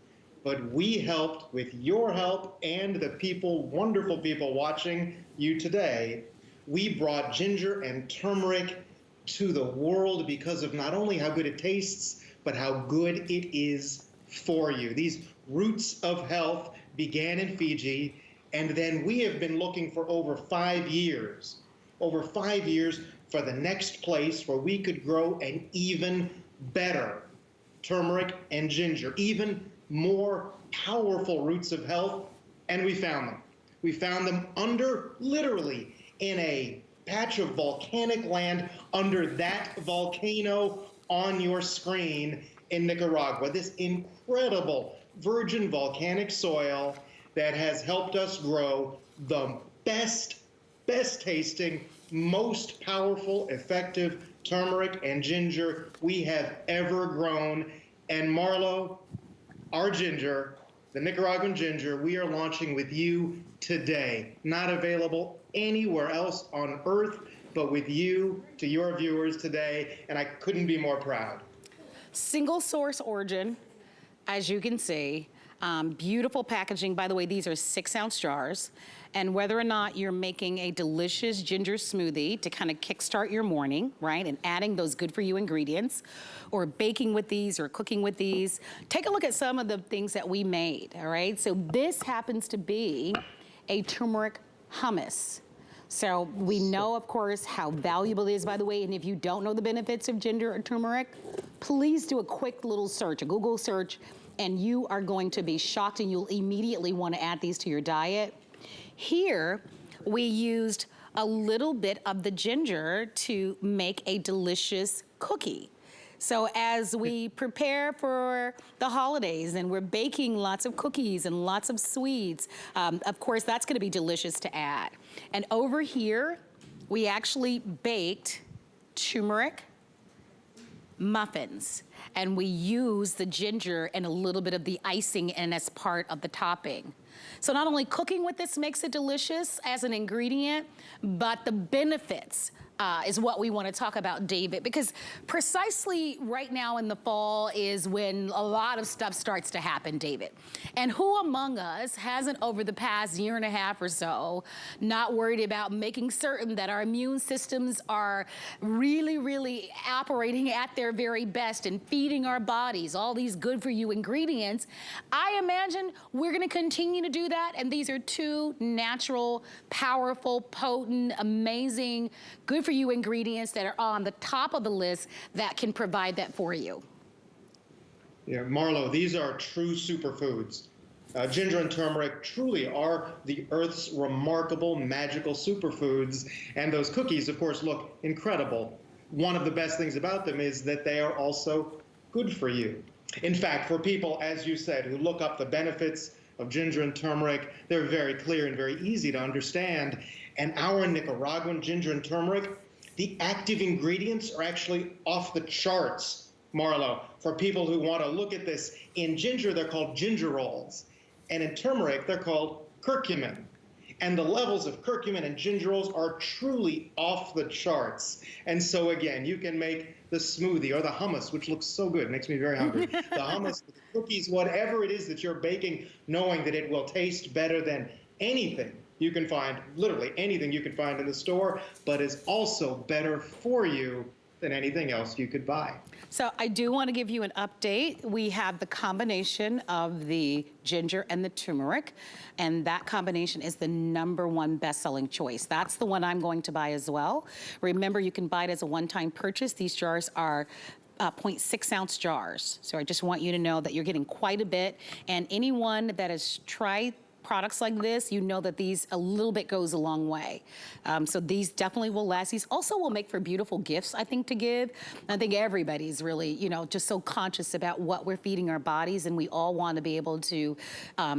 But we helped, with your help and the people, wonderful people watching you today, we brought ginger and turmeric to the world because of not only how good it tastes, but how good it is for you. These roots of health began in Fiji, and then we have been looking for over 5 years for the next place where we could grow an even better turmeric and ginger, even more powerful roots of health, and we found them. We found them literally in a patch of volcanic land under that volcano on your screen in Nicaragua. This incredible virgin volcanic soil that has helped us grow the best tasting, most powerful, effective turmeric and ginger we have ever grown. And Marlo, our ginger, the Nicaraguan ginger, we are launching with you today. Not available anywhere else on earth, but with you, to your viewers today, and I couldn't be more proud. Single source origin, as you can see. Beautiful packaging. By the way, these are 6-ounce jars. And whether or not you're making a delicious ginger smoothie to kind of kickstart your morning, right? And adding those good for you ingredients, or baking with these or cooking with these, take a look at some of the things that we made, all right? So this happens to be a turmeric hummus. So we know, of course, how valuable it is, by the way, and if you don't know the benefits of ginger or turmeric, please do a quick little search, a Google search, and you are going to be shocked and you'll immediately want to add these to your diet. Here, we used a little bit of the ginger to make a delicious cookie. So as we prepare for the holidays and we're baking lots of cookies and lots of sweets, of course, that's gonna be delicious to add. And over here, we actually baked turmeric muffins, and we use the ginger and a little bit of the icing and as part of the topping. So not only cooking with this makes it delicious as an ingredient, but the benefits is what we want to talk about, David, because precisely right now in the fall is when a lot of stuff starts to happen, David. And who among us hasn't, over the past year and a half or so, not worried about making certain that our immune systems are really, really operating at their very best and feeding our bodies all these good for you ingredients? I imagine we're going to continue to do that, and these are two natural, powerful, potent, amazing, good for you ingredients that are on the top of the list that can provide that for you. Yeah, Marlo, these are true superfoods. Ginger and turmeric truly are the Earth's remarkable, magical superfoods. And those cookies, of course, look incredible. One of the best things about them is that they are also good for you. In fact, for people, as you said, who look up the benefits of ginger and turmeric, they're very clear and very easy to understand. And our Nicaraguan ginger and turmeric, the active ingredients are actually off the charts, Marlo. For people who want to look at this, in ginger, they're called gingerols. And in turmeric, they're called curcumin. And the levels of curcumin and gingerols are truly off the charts. And so again, you can make the smoothie or the hummus, which looks so good, makes me very hungry. The hummus, the cookies, whatever it is that you're baking, knowing that it will taste better than anything you can find, literally anything you can find in the store, but is also better for you than anything else you could buy. So I do want to give you an update. We have the combination of the ginger and the turmeric, and that combination is the #1 best-selling choice. That's the one I'm going to buy as well. Remember, you can buy it as a one-time purchase. These jars are 0.6 ounce jars. So I just want you to know that you're getting quite a bit, and anyone that has tried products like this, you know that these a little bit goes a long way. So these definitely will last. These also will make for beautiful gifts, I think, to give. I think everybody's really, you know, just so conscious about what we're feeding our bodies, and we all want to be able to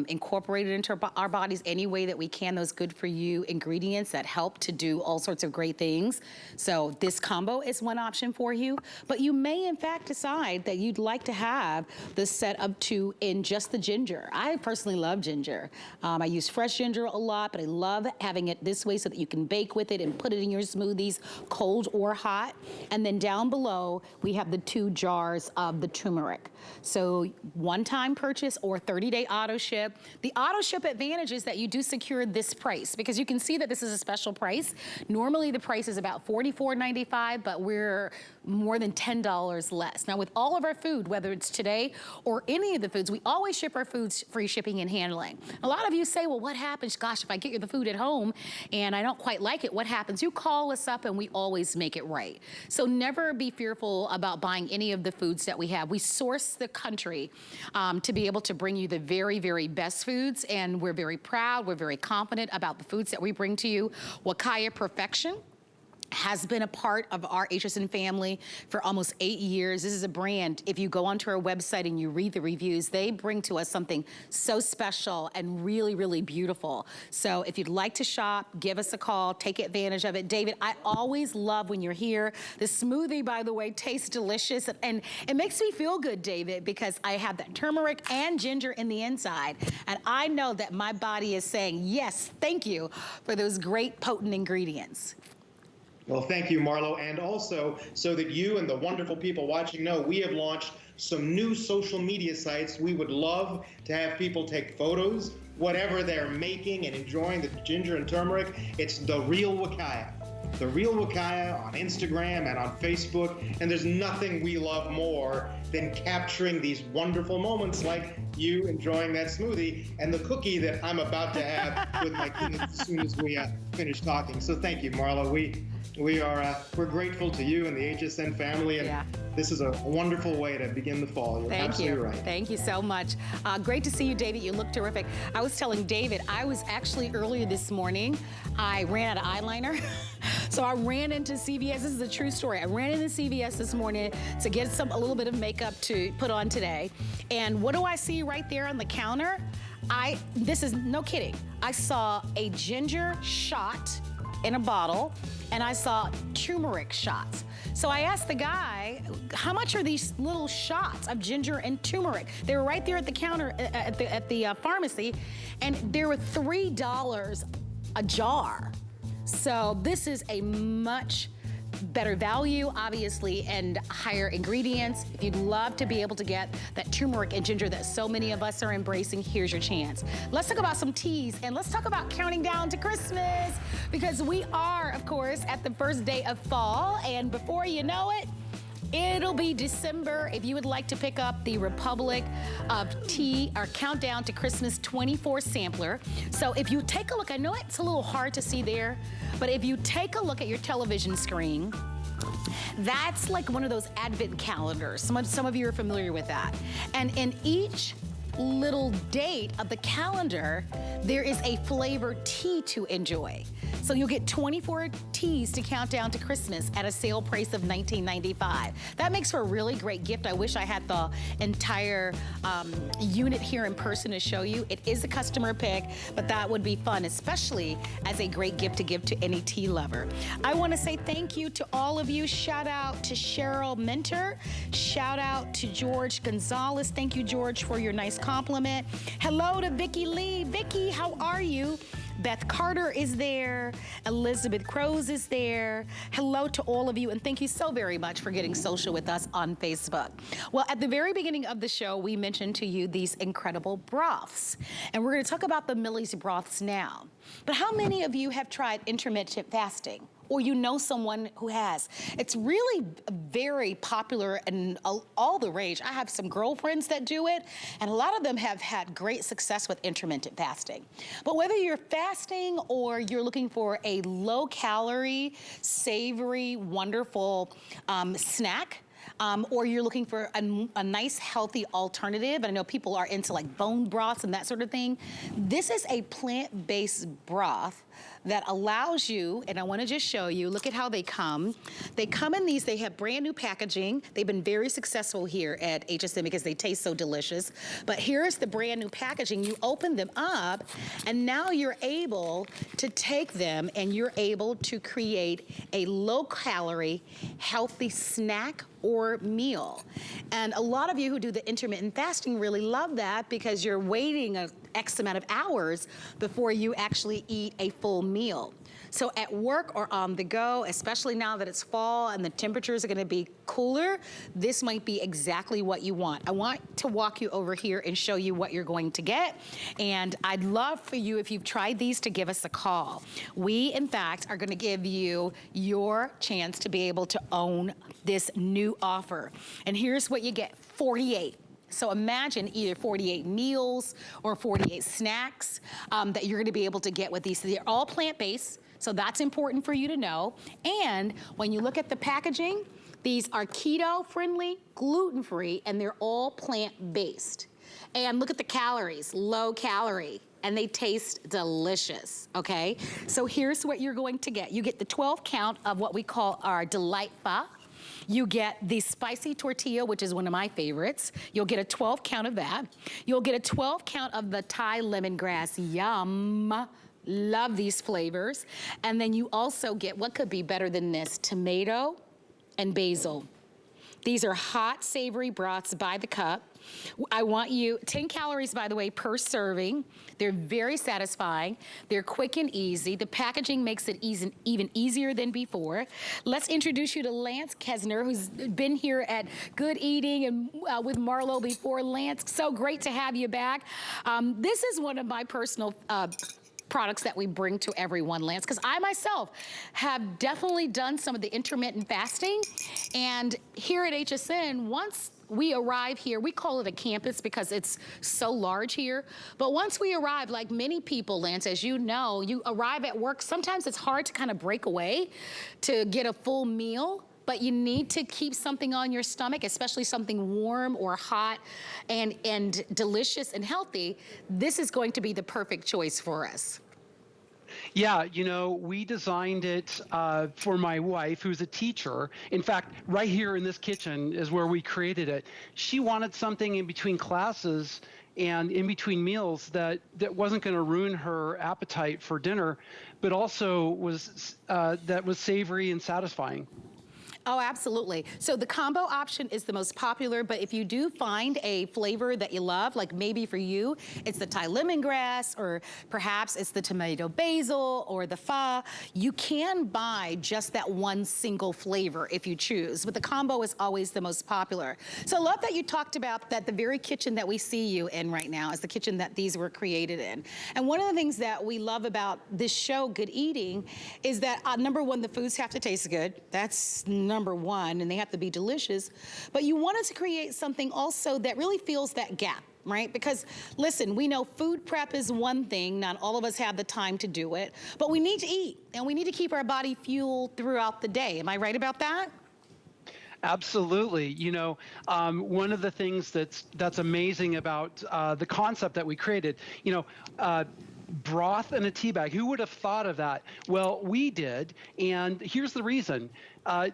incorporate it into our bodies any way that we can, those good for you ingredients that help to do all sorts of great things. So this combo is one option for you, but you may in fact decide that you'd like to have the set of 2 in just the ginger. I personally love ginger. I use fresh ginger a lot, but I love having it this way so that you can bake with it and put it in your smoothies, cold or hot. And then down below, we have the 2 jars of the turmeric. So one-time purchase or 30-day auto ship. The auto ship advantage is that you do secure this price, because you can see that this is a special price. Normally the price is about $44.95, but we're more than $10 less. Now with all of our food, whether it's today or any of the foods, we always ship our foods free shipping and handling. A lot of you say, well, what happens? Gosh, if I get the food at home and I don't quite like it, what happens? You call us up and we always make it right. So never be fearful about buying any of the foods that we have. We source the country to be able to bring you the very, very best foods, and we're very proud, we're very confident about the foods that we bring to you. Wakaya Perfection has been a part of our HSN family for almost 8 years. This is a brand, if you go onto our website and you read the reviews, they bring to us something so special and really, really beautiful. So if you'd like to shop, give us a call, take advantage of it. David, I always love when you're here. The smoothie, by the way, tastes delicious, and it makes me feel good, David, because I have that turmeric and ginger in the inside, and I know that my body is saying, yes, thank you for those great potent ingredients. Well, thank you, Marlo. And also, so that you and the wonderful people watching know, we have launched some new social media sites. We would love to have people take photos, whatever they're making and enjoying the ginger and turmeric. It's The Real Wakaya. The Real Wakaya on Instagram and on Facebook. And there's nothing we love more than capturing these wonderful moments like you enjoying that smoothie and the cookie that I'm about to have with my kids as soon as we finish talking. So thank you, Marlo. We're grateful to you and the HSN family, and this is a wonderful way to begin the fall. You're absolutely right. Thank you so much. Great to see you, David. You look terrific. I was telling David, I was actually earlier this morning, I ran out of eyeliner. So I ran into CVS. This is a true story. I ran into CVS this morning to get a little bit of makeup to put on today. And what do I see right there on the counter? This is no kidding. I saw a ginger shot in a bottle, and I saw turmeric shots. So I asked the guy, how much are these little shots of ginger and turmeric? They were right there at the counter at the pharmacy, and they were $3 a jar. So this is a much better value, obviously, and higher ingredients. If you'd love to be able to get that turmeric and ginger that so many of us are embracing, here's your chance. Let's talk about some teas, and let's talk about counting down to Christmas, because we are, of course, at the first day of fall, and before you know it, it'll be December. If you would like to pick up the Republic of Tea or Countdown to Christmas 24 sampler. So if you take a look, I know it's a little hard to see there, but if you take a look at your television screen, that's like one of those advent calendars. Some of you are familiar with that. And in each little date of the calendar, there is a flavored tea to enjoy. So you'll get 24 teas to count down to Christmas at a sale price of $19.95. That makes for a really great gift. I wish I had the entire unit here in person to show you. It is a customer pick, but that would be fun, especially as a great gift to give to any tea lover. I want to say thank you to all of you. Shout out to Cheryl Mentor. Shout out to George Gonzalez. Thank you, George, for your nice compliment. Hello to Vicki Lee. Vicki, how are you? Beth Carter is there. Elizabeth Crows is there. Hello to all of you, and thank you so very much for getting social with us on Facebook. Well, at the very beginning of the show, we mentioned to you these incredible broths, and we're going to talk about the Millie's broths now. But how many of you have tried intermittent fasting? Or you know someone who has. It's really very popular and all the rage. I have some girlfriends that do it, and a lot of them have had great success with intermittent fasting. But whether you're fasting or you're looking for a low-calorie, savory, wonderful snack, or you're looking for a nice, healthy alternative, and I know people are into like bone broths and that sort of thing, this is a plant-based broth that allows you, and I want to just show you, look at how they come. They come in these, they have brand new packaging. They've been very successful here at HSN because they taste so delicious. But here's the brand new packaging. You open them up, and now you're able to take them and you're able to create a low-calorie, healthy snack or meal. And a lot of you who do the intermittent fasting really love that because you're waiting an X amount of hours before you actually eat a full meal. So at work or on the go, especially now that it's fall and the temperatures are gonna be cooler, this might be exactly what you want. I want to walk you over here and show you what you're going to get. And I'd love for you, if you've tried these, to give us a call. We, in fact, are gonna give you your chance to be able to own this new offer. And here's what you get, 48. So imagine either 48 meals or 48 snacks that you're gonna be able to get with these. They're all plant-based, so that's important for you to know. And when you look at the packaging, these are keto-friendly, gluten-free, and they're all plant-based. And look at the calories, low calorie, and they taste delicious, okay? So here's what you're going to get. You get the 12 count of what we call our Delight Pho. You get the spicy tortilla, which is one of my favorites. You'll get a 12 count of that. You'll get a 12 count of the Thai lemongrass. Yum. Love these flavors. And then you also get, what could be better than this? Tomato and basil. These are hot, savory broths by the cup. I want you, 10 calories, by the way, per serving. They're very satisfying. They're quick and easy. The packaging makes it even easier than before. Let's introduce you to Lance Kesner, who's been here at Good Eating and with Marlo before. Lance, so great to have you back. This is one of my personal products that we bring to everyone, Lance, because I myself have definitely done some of the intermittent fasting. And here at HSN, once we arrive here, we call it a campus because it's so large here. But once we arrive, like many people, Lance, as you know, you arrive at work, sometimes it's hard to kind of break away to get a full meal. But you need to keep something on your stomach, especially something warm or hot and delicious and healthy. This is going to be the perfect choice for us. Yeah, you know, we designed it for my wife, who's a teacher. In fact, right here in this kitchen is where we created it. She wanted something in between classes and in between meals that wasn't going to ruin her appetite for dinner, but also was that was savory and satisfying. Oh, absolutely. So the combo option is the most popular, but if you do find a flavor that you love, like maybe for you, it's the Thai lemongrass, or perhaps it's the tomato basil or the pho, you can buy just that one single flavor if you choose, but the combo is always the most popular. So I love that you talked about that the very kitchen that we see you in right now is the kitchen that these were created in. And one of the things that we love about this show, Good Eating, is that number one, the foods have to taste good. That's number one, and they have to be delicious. But you wanted to create something also that really fills that gap, right? Because listen, we know food prep is one thing. Not all of us have the time to do it, but we need to eat and we need to keep our body fueled throughout the day. Am I right about that? Absolutely. You know, one of the things that's amazing about the concept that we created, you know, broth in a tea bag. Who would have thought of that? Well, we did, and here's the reason.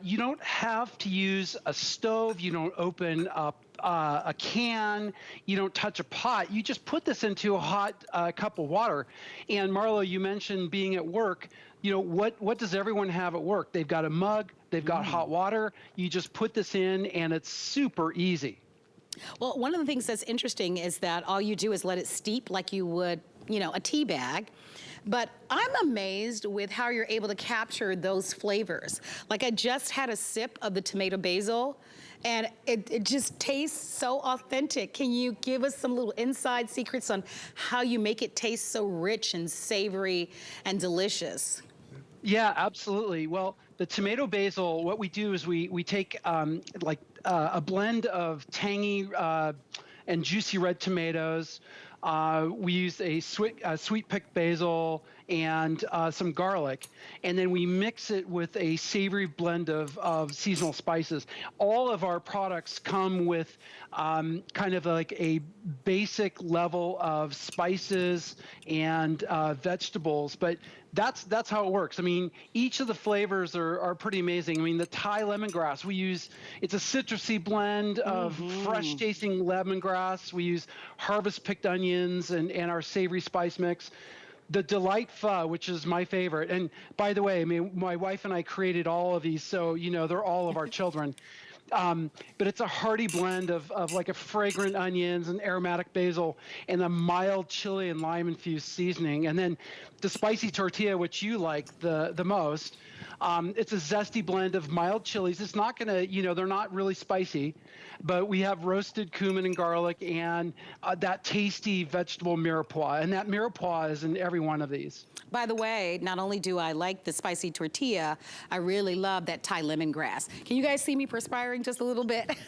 You don't have to use a stove. You don't open up a can. You don't touch a pot. You just put this into a hot cup of water. And Marlo, you mentioned being at work. You know, what does everyone have at work? They've got a mug. They've got hot water. You just put this in, and it's super easy. Well, one of the things that's interesting is that all you do is let it steep like you would, you know, a tea bag. But I'm amazed with how you're able to capture those flavors. Like I just had a sip of the tomato basil, and it just tastes so authentic. Can you give us some little inside secrets on how you make it taste so rich and savory and delicious? Yeah, absolutely. Well, the tomato basil, what we do is we take a blend of tangy and juicy red tomatoes. We use a sweet picked basil and some garlic, and then we mix it with a savory blend of seasonal spices. All of our products come with kind of like a basic level of spices and vegetables, but that's how it works. I mean, each of the flavors are pretty amazing. I mean, the Thai lemongrass, it's a citrusy blend of fresh tasting lemongrass. We use harvest picked onions and our savory spice mix. The Delight Pho, which is my favorite. And by the way, I mean, my wife and I created all of these, so, you know, they're all of our children. But it's a hearty blend of like a fragrant onions and aromatic basil and a mild chili and lime infused seasoning. And then the spicy tortilla, which you like the most, it's a zesty blend of mild chilies. It's not gonna, you know, they're not really spicy, but we have roasted cumin and garlic and that tasty vegetable mirepoix. And that mirepoix is in every one of these. By the way, not only do I like the spicy tortilla, I really love that Thai lemongrass. Can you guys see me perspiring just a little bit?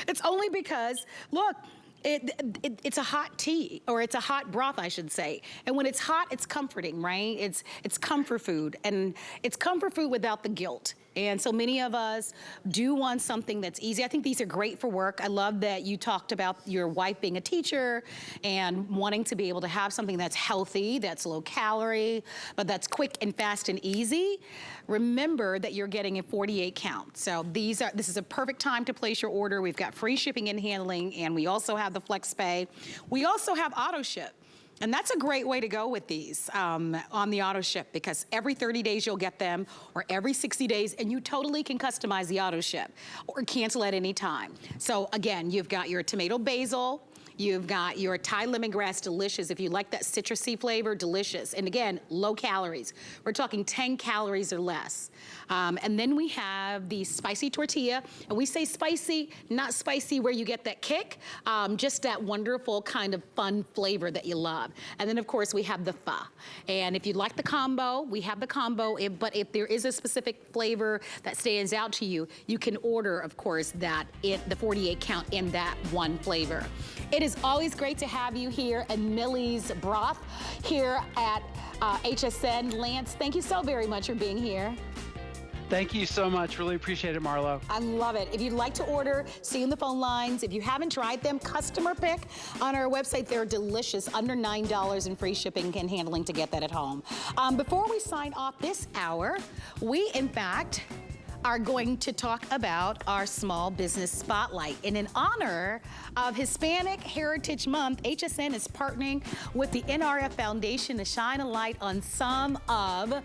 It's only because, look, it's a hot tea, or it's a hot broth, I should say. And when it's hot, it's comforting, right? It's comfort food, and it's comfort food without the guilt. And so many of us do want something that's easy. I think these are great for work. I love that you talked about your wife being a teacher and wanting to be able to have something that's healthy, that's low calorie, but that's quick and fast and easy. Remember that you're getting a 48 count. So this is a perfect time to place your order. We've got free shipping and handling, and we also have the flex pay. We also have auto ship. And that's a great way to go with these on the auto ship, because every 30 days you'll get them, or every 60 days, and you totally can customize the auto ship or cancel at any time. So again, you've got your tomato basil, you've got your Thai lemongrass, delicious. If you like that citrusy flavor, delicious. And again, low calories. We're talking 10 calories or less. And then we have the spicy tortilla. And we say spicy, not spicy where you get that kick, just that wonderful kind of fun flavor that you love. And then of course we have the pho. And if you like the combo, we have the combo. But if there is a specific flavor that stands out to you, you can order, of course, the 48 count in that one flavor. It is always great to have you here at Millie's Broth here at HSN. Lance, thank you so very much for being here. Thank you so much. Really appreciate it, Marlo. I love it. If you'd like to order, see you in the phone lines. If you haven't tried them, customer pick on our website. They're delicious, under $9 and free shipping and handling to get that at home. Before we sign off this hour, we, in fact, are going to talk about our small business spotlight. And in honor of Hispanic Heritage Month, HSN is partnering with the NRF Foundation to shine a light on some of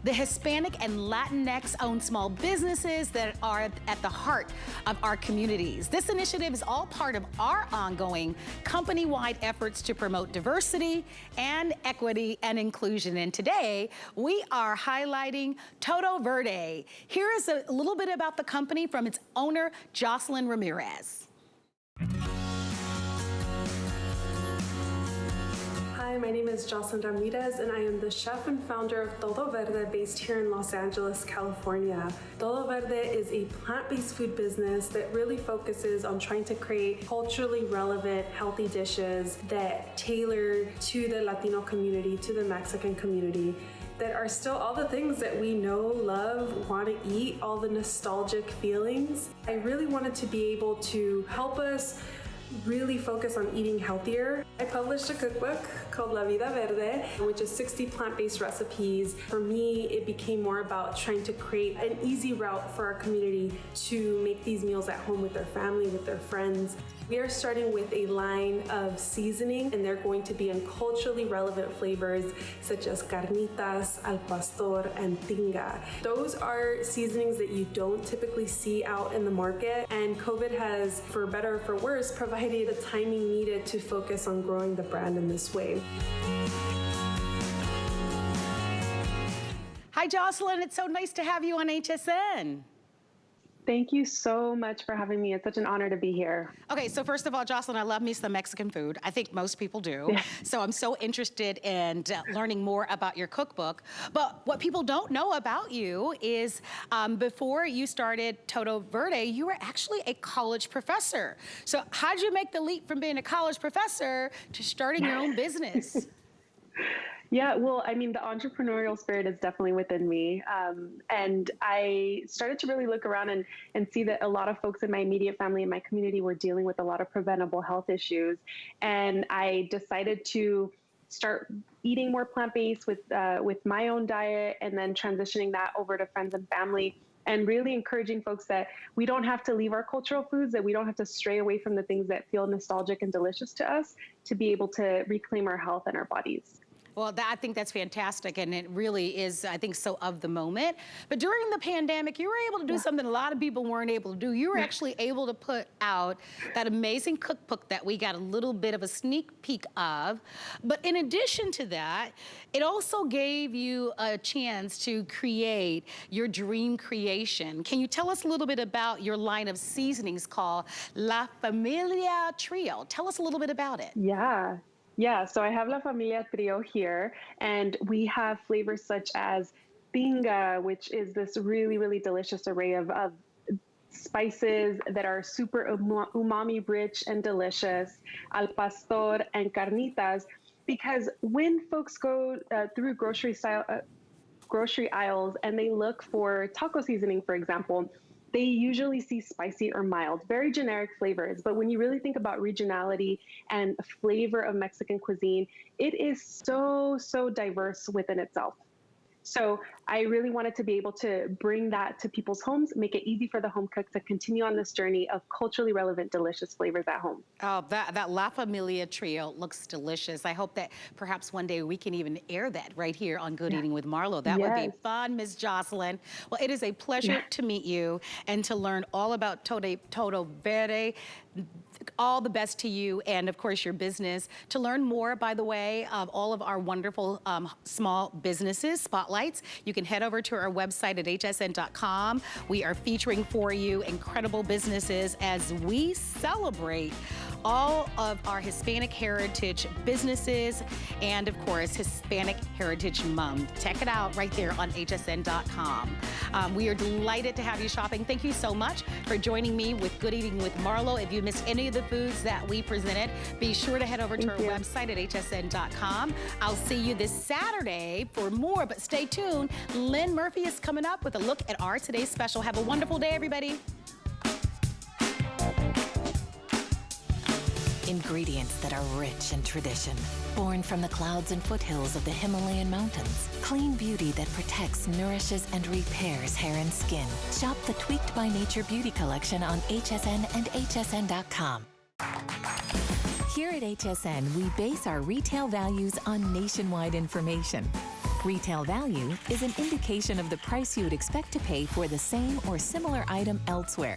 the Hispanic and Latinx-owned small businesses that are at the heart of our communities. This initiative is all part of our ongoing company-wide efforts to promote diversity and equity and inclusion. And today, we are highlighting Todo Verde. Here is a little bit about the company from its owner, Jocelyn Ramirez. Hi, my name is Jocelyn Ramirez, and I am the chef and founder of Todo Verde, based here in Los Angeles, California. Todo Verde is a plant-based food business that really focuses on trying to create culturally relevant, healthy dishes that tailor to the Latino community, to the Mexican community, that are still all the things that we know, love, want to eat, all the nostalgic feelings. I really wanted to be able to help us really focus on eating healthier. I published a cookbook called La Vida Verde, which is 60 plant-based recipes. For me, it became more about trying to create an easy route for our community to make these meals at home with their family, with their friends. We are starting with a line of seasoning, and they're going to be in culturally relevant flavors such as carnitas, al pastor, and tinga. Those are seasonings that you don't typically see out in the market, and COVID has, for better or for worse, provided the timing needed to focus on growing the brand in this way. Hi, Jocelyn. It's so nice to have you on HSN. Thank you so much for having me. It's such an honor to be here. Okay, so first of all, Jocelyn, I love me some Mexican food. I think most people do. Yeah. So I'm so interested in learning more about your cookbook. But what people don't know about you is before you started Todo Verde, you were actually a college professor. So how'd you make the leap from being a college professor to starting your own business? Yeah, well, I mean, the entrepreneurial spirit is definitely within me. And I started to really look around and see that a lot of folks in my immediate family and my community were dealing with a lot of preventable health issues. And I decided to start eating more plant-based with my own diet, and then transitioning that over to friends and family, and really encouraging folks that we don't have to leave our cultural foods, that we don't have to stray away from the things that feel nostalgic and delicious to us to be able to reclaim our health and our bodies. Well, I think that's fantastic, and it really is, I think, so of the moment. But during the pandemic, you were able to do something a lot of people weren't able to do. You were actually able to put out that amazing cookbook that we got a little bit of a sneak peek of. But in addition to that, it also gave you a chance to create your dream creation. Can you tell us a little bit about your line of seasonings called La Familia Trio? Tell us a little bit about it. Yeah, so I have La Familia Trio here, and we have flavors such as tinga, which is this really, really delicious array of spices that are super umami rich and delicious, al pastor, and carnitas, because when folks go through grocery aisles and they look for taco seasoning, for example, they usually see spicy or mild, very generic flavors. But when you really think about regionality and flavor of Mexican cuisine, it is so, so diverse within itself. So I really wanted to be able to bring that to people's homes, make it easy for the home cook to continue on this journey of culturally relevant, delicious flavors at home. Oh, that La Familia trio looks delicious. I hope that perhaps one day we can even air that right here on Good Eating with Marlo. That would be fun, Ms. Jocelyn. Well, it is a pleasure to meet you and to learn all about Todo Verde. All the best to you and, of course, your business. To learn more, by the way, of all of our wonderful small businesses, spotlights, you can head over to our website at hsn.com. We are featuring for you incredible businesses as we celebrate all of our Hispanic heritage businesses and, of course, Hispanic Heritage Month. Check it out right there on hsn.com. We are delighted to have you shopping. Thank you so much for joining me with Good Eating with Marlo. If you missed any of the foods that we presented, be sure to head over to our website at hsn.com. I'll see you this Saturday for more, but stay tuned. Lynn Murphy is coming up with a look at our today's special. Have a wonderful day, everybody. Ingredients that are rich in tradition, born from the clouds and foothills of the Himalayan mountains. Clean beauty that protects, nourishes, and repairs hair and skin. Shop the Tweaked by Nature Beauty Collection on HSN and hsn.com. Here at HSN, we base our retail values on nationwide information. Retail value is an indication of the price you would expect to pay for the same or similar item elsewhere.